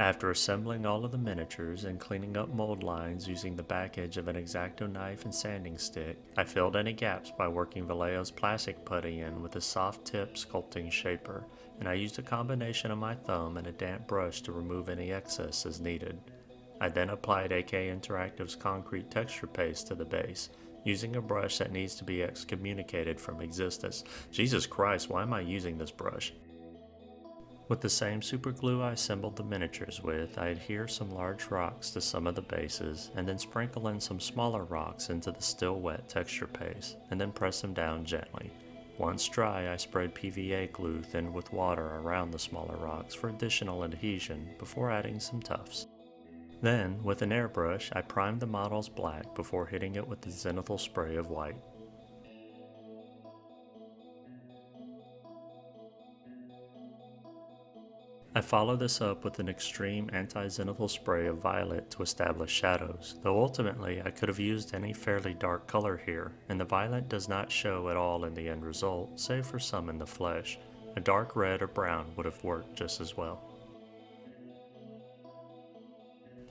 After assembling all of the miniatures and cleaning up mold lines using the back edge of an X-Acto knife and sanding stick, I filled any gaps by working Vallejo's plastic putty in with a soft tip sculpting shaper, and I used a combination of my thumb and a damp brush to remove any excess as needed. I then applied AK Interactive's concrete texture paste to the base, using a brush that needs to be excommunicated from existence. Jesus Christ, why am I using this brush? With the same super glue I assembled the miniatures with, I adhere some large rocks to some of the bases, and then sprinkle in some smaller rocks into the still wet texture paste, and then press them down gently. Once dry, I sprayed PVA glue thinned with water around the smaller rocks for additional adhesion before adding some tufts. Then, with an airbrush, I primed the models black before hitting it with the zenithal spray of white. I follow this up with an extreme anti-zenithal spray of violet to establish shadows, though ultimately I could have used any fairly dark color here, and the violet does not show at all in the end result, save for some in the flesh. A dark red or brown would have worked just as well.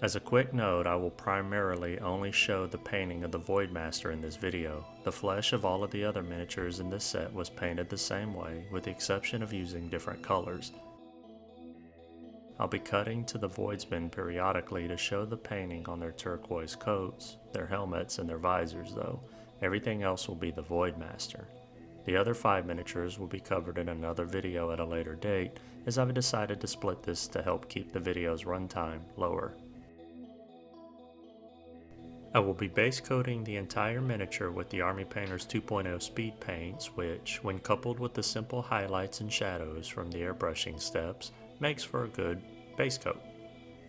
As a quick note, I will primarily only show the painting of the Voidmaster in this video. The flesh of all of the other miniatures in this set was painted the same way, with the exception of using different colors. I'll be cutting to the Voidsmen periodically to show the painting on their turquoise coats, their helmets, and their visors though. Everything else will be the Voidmaster. The other 5 miniatures will be covered in another video at a later date, as I've decided to split this to help keep the video's runtime lower. I will be base coating the entire miniature with the Army Painter's 2.0 speed paints, which, when coupled with the simple highlights and shadows from the airbrushing steps, makes for a good base coat.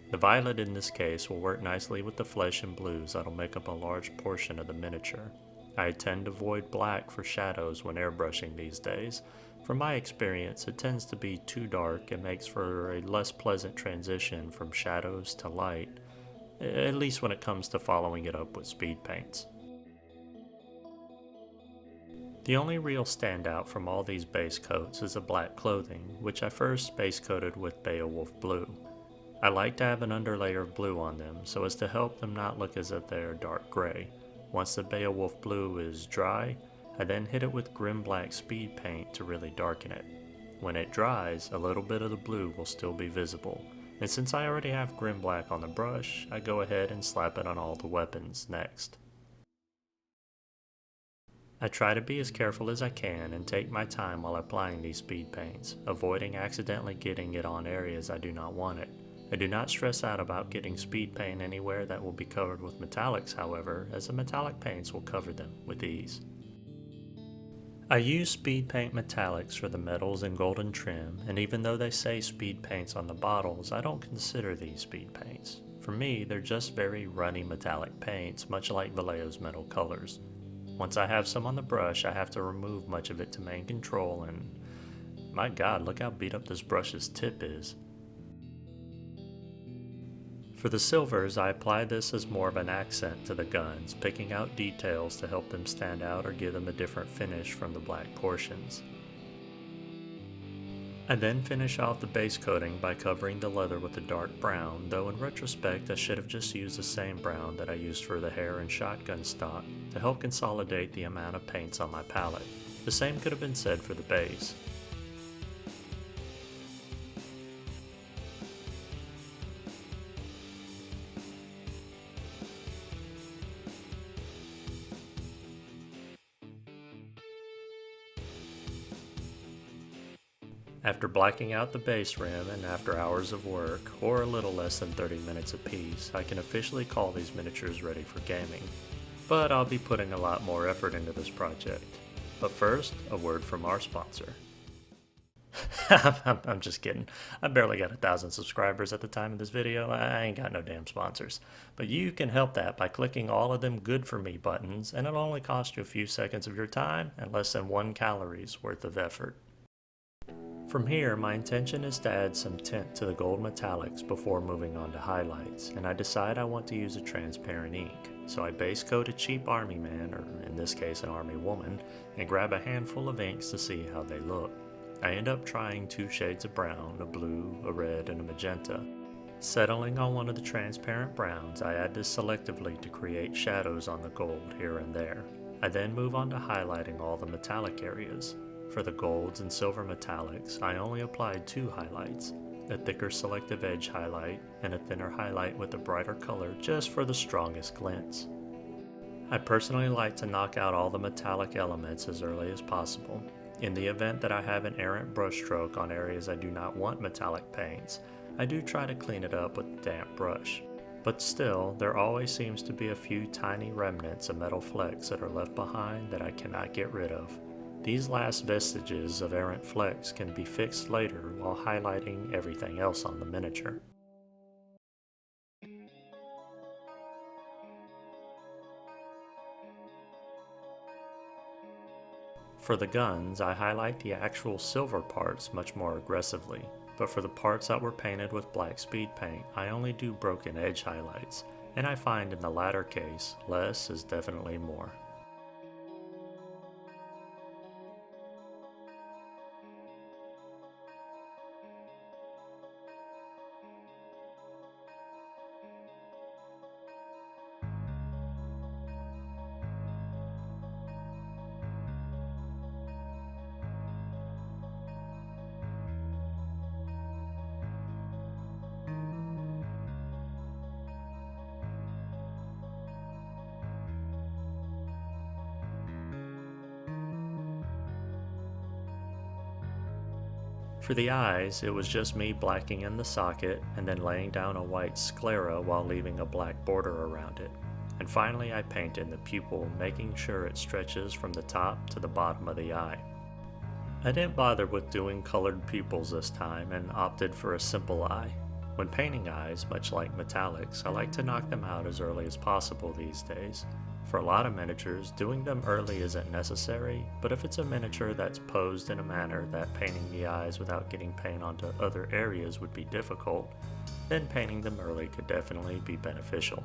The violet in this case will work nicely with the flesh and blues that'll make up a large portion of the miniature. I tend to avoid black for shadows when airbrushing these days. From my experience, it tends to be too dark and makes for a less pleasant transition from shadows to light, at least when it comes to following it up with speed paints. The only real standout from all these base coats is the black clothing, which I first base coated with Beowulf blue. I like to have an underlayer of blue on them so as to help them not look as if they are dark gray. Once the Beowulf blue is dry, I then hit it with grim black speed paint to really darken it. When it dries, a little bit of the blue will still be visible, and since I already have grim black on the brush, I go ahead and slap it on all the weapons next. I try to be as careful as I can and take my time while applying these speed paints, avoiding accidentally getting it on areas I do not want it. I do not stress out about getting speed paint anywhere that will be covered with metallics, however, as the metallic paints will cover them with ease. I use speed paint metallics for the metals and golden trim, and even though they say speed paints on the bottles, I don't consider these speed paints. For me, they're just very runny metallic paints, much like Vallejo's metal colors. Once I have some on the brush, I have to remove much of it to maintain control, and my god, look how beat up this brush's tip is. For the silvers, I apply this as more of an accent to the guns, picking out details to help them stand out or give them a different finish from the black portions. I then finish off the base coating by covering the leather with a dark brown, though in retrospect I should have just used the same brown that I used for the hair and shotgun stock to help consolidate the amount of paints on my palette. The same could have been said for the base. After blacking out the base rim and after hours of work, or a little less than 30 minutes apiece, I can officially call these miniatures ready for gaming. But I'll be putting a lot more effort into this project. But first, a word from our sponsor. I'm just kidding. I barely got 1,000 subscribers at the time of this video. I ain't got no damn sponsors. But you can help that by clicking all of them good for me buttons, and it'll only cost you a few seconds of your time and less than 1 calories worth of effort. From here, my intention is to add some tint to the gold metallics before moving on to highlights, and I decide I want to use a transparent ink. So I base coat a cheap army man, or in this case an army woman, and grab a handful of inks to see how they look. I end up trying 2 shades of brown, a blue, a red, and a magenta. Settling on one of the transparent browns, I add this selectively to create shadows on the gold here and there. I then move on to highlighting all the metallic areas. For the golds and silver metallics, I only applied 2 highlights, a thicker selective edge highlight and a thinner highlight with a brighter color just for the strongest glints. I personally like to knock out all the metallic elements as early as possible. In the event that I have an errant brushstroke on areas I do not want metallic paints, I do try to clean it up with a damp brush. But still, there always seems to be a few tiny remnants of metal flecks that are left behind that I cannot get rid of. These last vestiges of errant flecks can be fixed later while highlighting everything else on the miniature. For the guns, I highlight the actual silver parts much more aggressively, but for the parts that were painted with black speed paint, I only do broken edge highlights, and I find in the latter case, less is definitely more. For the eyes, it was just me blacking in the socket and then laying down a white sclera while leaving a black border around it. And finally I painted the pupil, making sure it stretches from the top to the bottom of the eye. I didn't bother with doing colored pupils this time and opted for a simple eye. When painting eyes, much like metallics, I like to knock them out as early as possible these days. For a lot of miniatures, doing them early isn't necessary, but if it's a miniature that's posed in a manner that painting the eyes without getting paint onto other areas would be difficult, then painting them early could definitely be beneficial.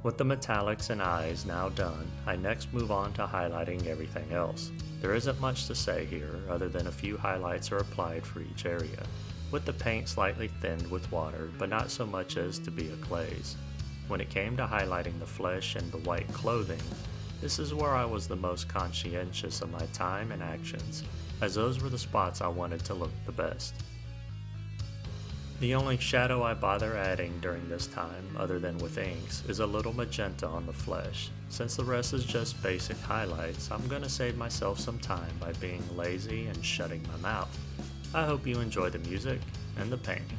With the metallics and eyes now done, I next move on to highlighting everything else. There isn't much to say here, other than a few highlights are applied for each area, with the paint slightly thinned with water, but not so much as to be a glaze. When it came to highlighting the flesh and the white clothing, this is where I was the most conscientious of my time and actions, as those were the spots I wanted to look the best. The only shadow I bother adding during this time, other than with inks, is a little magenta on the flesh. Since the rest is just basic highlights, I'm gonna save myself some time by being lazy and shutting my mouth. I hope you enjoy the music and the painting.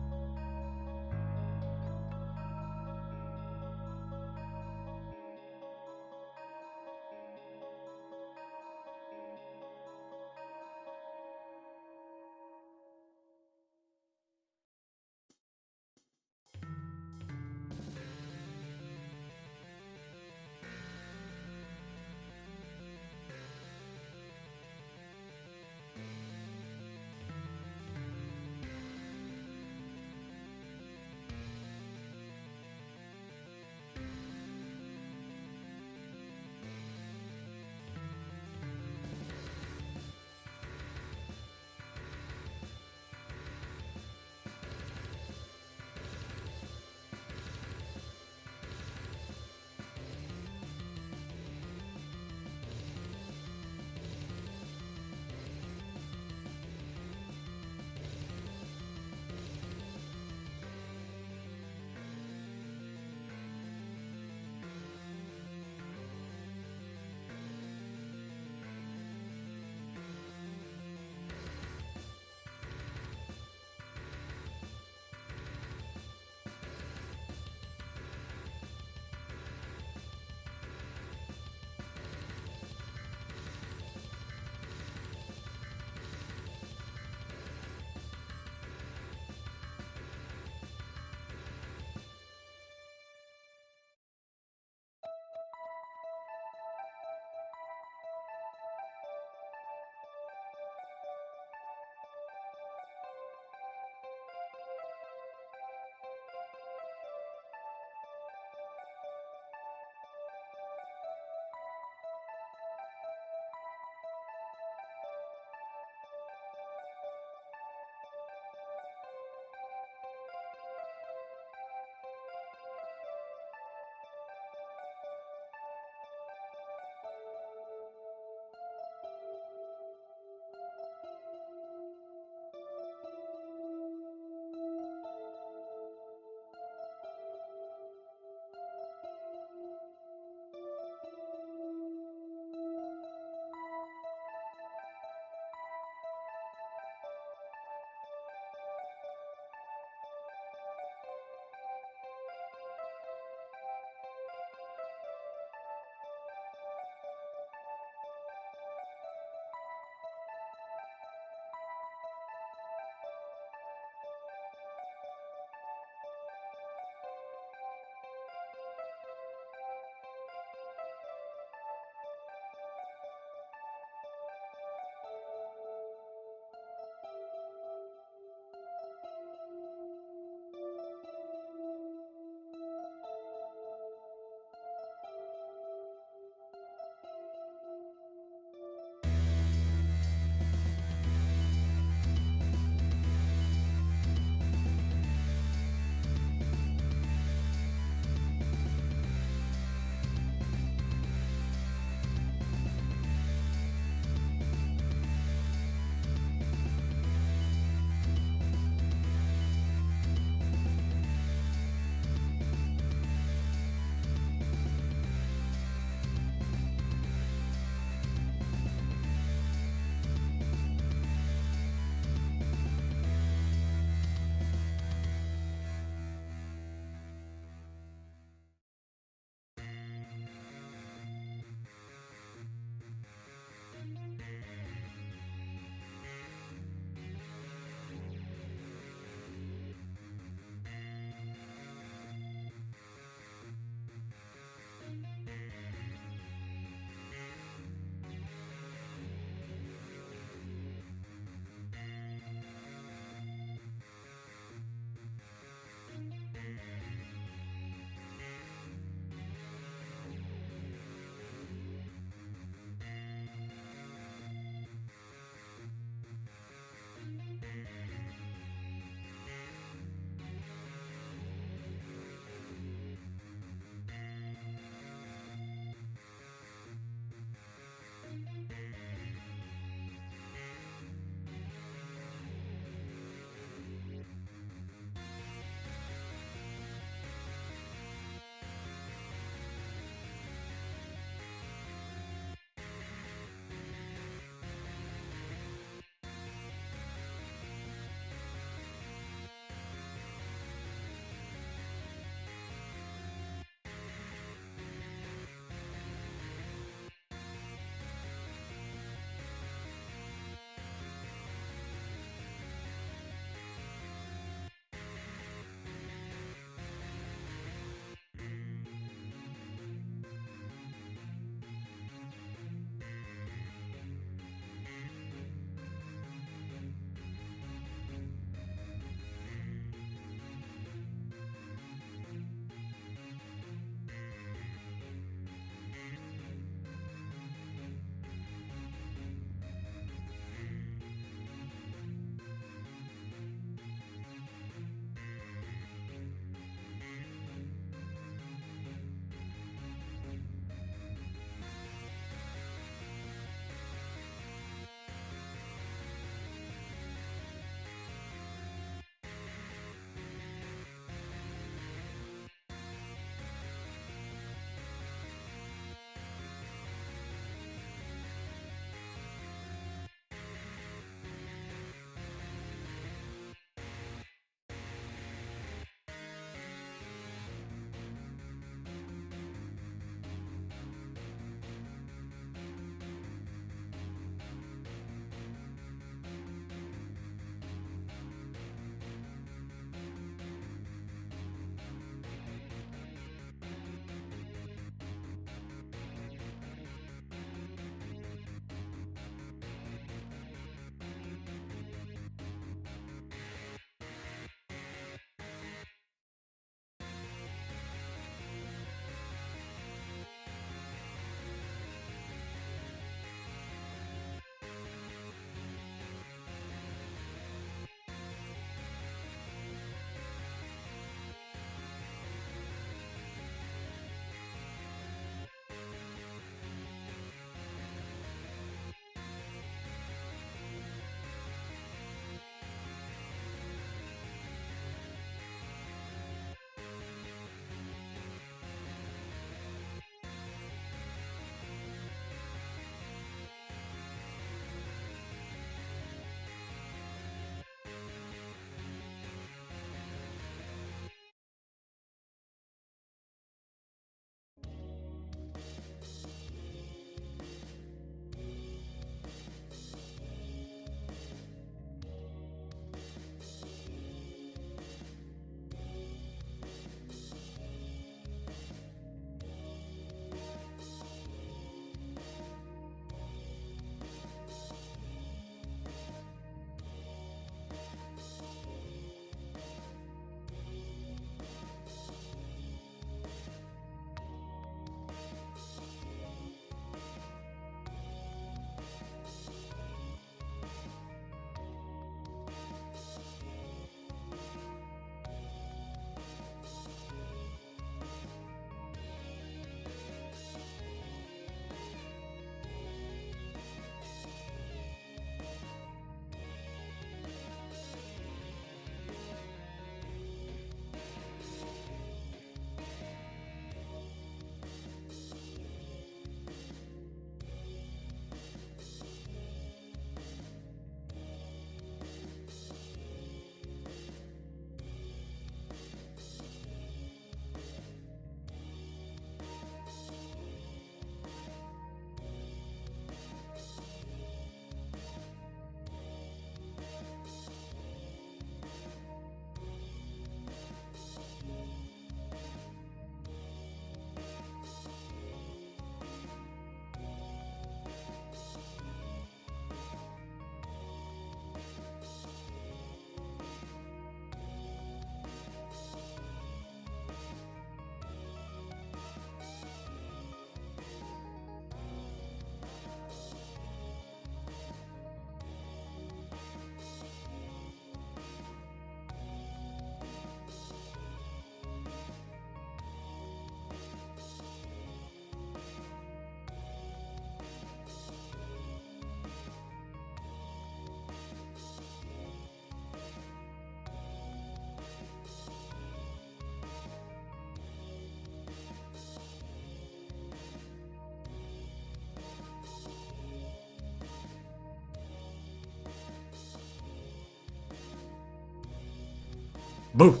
Boo!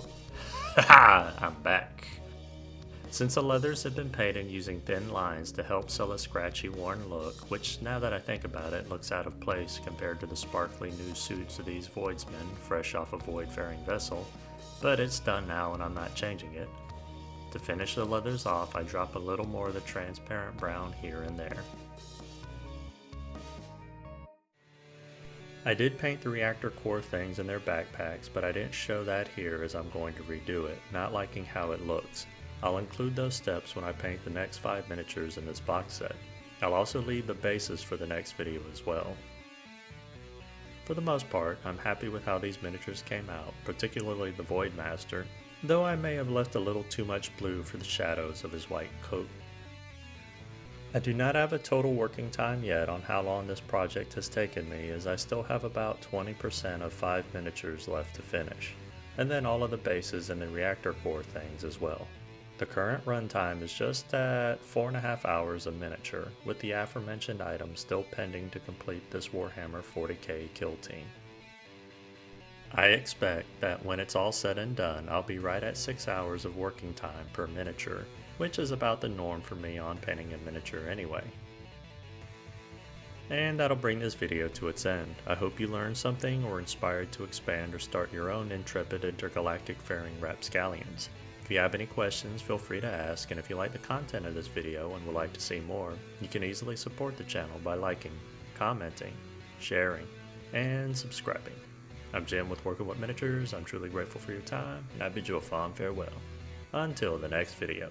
Haha! I'm back. Since the leathers have been painted using thin lines to help sell a scratchy, worn look, which now that I think about it looks out of place compared to the sparkly new suits of these Voidsmen fresh off a void-faring vessel, but it's done now and I'm not changing it. To finish the leathers off, I drop a little more of the transparent brown here and there. I did paint the reactor core things in their backpacks, but I didn't show that here as I'm going to redo it, not liking how it looks. I'll include those steps when I paint the next 5 miniatures in this box set. I'll also leave the bases for the next video as well. For the most part, I'm happy with how these miniatures came out, particularly the Voidmaster, though I may have left a little too much blue for the shadows of his white coat. I do not have a total working time yet on how long this project has taken me, as I still have about 20% of 5 miniatures left to finish, and then all of the bases and the reactor core things as well. The current runtime is just at 4.5 hours a miniature, with the aforementioned items still pending to complete this Warhammer 40k kill team. I expect that when it's all said and done, I'll be right at 6 hours of working time per miniature, which is about the norm for me on painting a miniature anyway. And that'll bring this video to its end. I hope you learned something or inspired to expand or start your own intrepid intergalactic faring rapscallions. If you have any questions, feel free to ask, and if you like the content of this video and would like to see more, you can easily support the channel by liking, commenting, sharing, and subscribing. I'm Jim with Working with Miniatures. I'm truly grateful for your time, and I bid you a fond farewell. Until the next video.